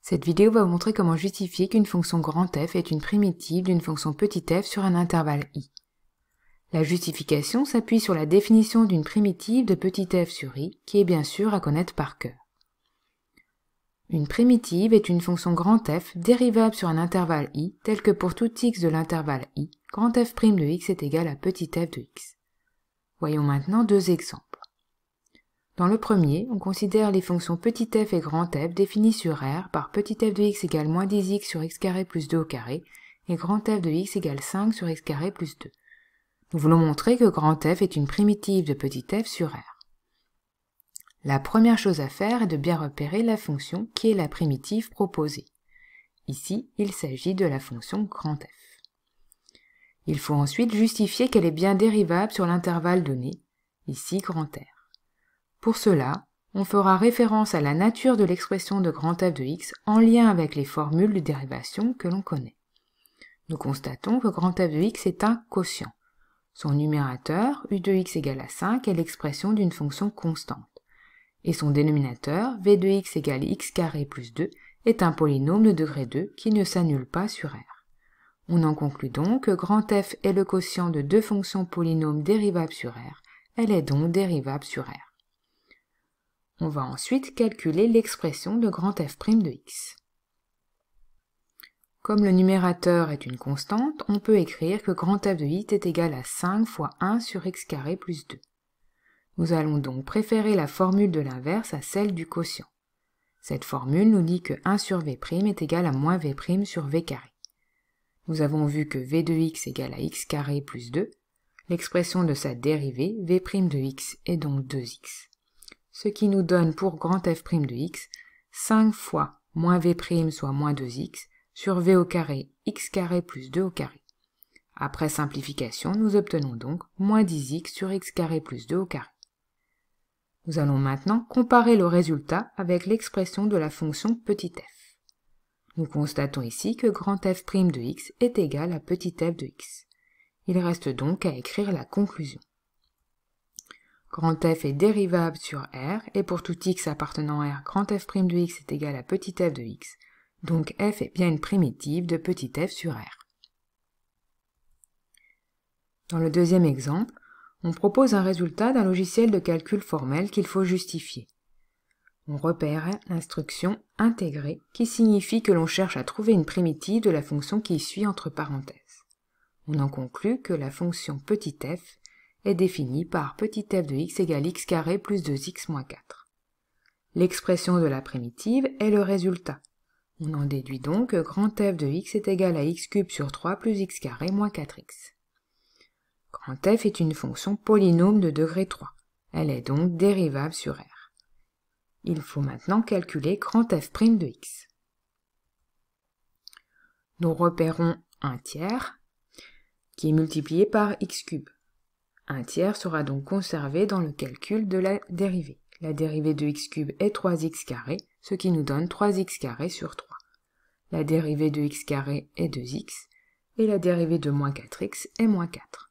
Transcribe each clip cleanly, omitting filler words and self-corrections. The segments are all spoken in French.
Cette vidéo va vous montrer comment justifier qu'une fonction grand F est une primitive d'une fonction petit f sur un intervalle i. La justification s'appuie sur la définition d'une primitive de petit f sur i, qui est bien sûr à connaître par cœur. Une primitive est une fonction grand F dérivable sur un intervalle i, tel que pour tout x de l'intervalle i, grand F' de x est égal à petit f de x. Voyons maintenant deux exemples. Dans le premier, on considère les fonctions petit f et grand F définies sur R par petit f de x égale moins 10x sur x carré plus 2 au carré et grand F de x égale 5 sur x carré plus 2. Nous voulons montrer que grand F est une primitive de petit f sur R. La première chose à faire est de bien repérer la fonction qui est la primitive proposée. Ici, il s'agit de la fonction grand F. Il faut ensuite justifier qu'elle est bien dérivable sur l'intervalle donné, ici grand R. Pour cela, on fera référence à la nature de l'expression de grand F de x en lien avec les formules de dérivation que l'on connaît. Nous constatons que grand F de x est un quotient. Son numérateur, u de x égale à 5, est l'expression d'une fonction constante. Et son dénominateur, v de x égale x carré plus 2, est un polynôme de degré 2 qui ne s'annule pas sur R. On en conclut donc que grand F est le quotient de deux fonctions polynômes dérivables sur R. Elle est donc dérivable sur R. On va ensuite calculer l'expression de grand F' de x. Comme le numérateur est une constante, on peut écrire que grand F de x est égal à 5 fois 1 sur x carré plus 2. Nous allons donc préférer la formule de l'inverse à celle du quotient. Cette formule nous dit que 1 sur v' est égal à moins v' sur v carré. Nous avons vu que v de x égale à x carré plus 2. L'expression de sa dérivée, v' de x, est donc 2x. Ce qui nous donne pour grand F' de x 5 fois moins v' soit moins 2x sur v au carré x carré plus 2 au carré. Après simplification, nous obtenons donc moins 10x sur x carré plus 2 au carré. Nous allons maintenant comparer le résultat avec l'expression de la fonction petit f. Nous constatons ici que grand F' de x est égal à petit f de x. Il reste donc à écrire la conclusion. Grand F est dérivable sur R, et pour tout x appartenant à R, grand F' de x est égal à petit f de x, donc f est bien une primitive de petit f sur R. Dans le deuxième exemple, on propose un résultat d'un logiciel de calcul formel qu'il faut justifier. On repère l'instruction intégrer, qui signifie que l'on cherche à trouver une primitive de la fonction qui suit entre parenthèses. On en conclut que la fonction petit f est définie par petit f de x égale x carré plus 2x moins 4. L'expression de la primitive est le résultat. On en déduit donc que grand f de x est égal à x cube sur 3 plus x carré moins 4x. Grand f est une fonction polynôme de degré 3. Elle est donc dérivable sur R. Il faut maintenant calculer grand f' de x. Nous repérons un tiers qui est multiplié par x cube. Un tiers sera donc conservé dans le calcul de la dérivée. La dérivée de x cube est 3x carré, ce qui nous donne 3x carré sur 3. La dérivée de x carré est 2x, et la dérivée de moins 4x est moins 4.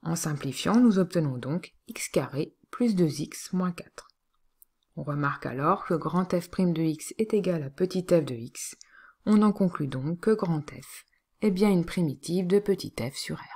En simplifiant, nous obtenons donc x carré plus 2x moins 4. On remarque alors que grand F' de x est égal à petit f de x. On en conclut donc que grand F est bien une primitive de petit f sur R.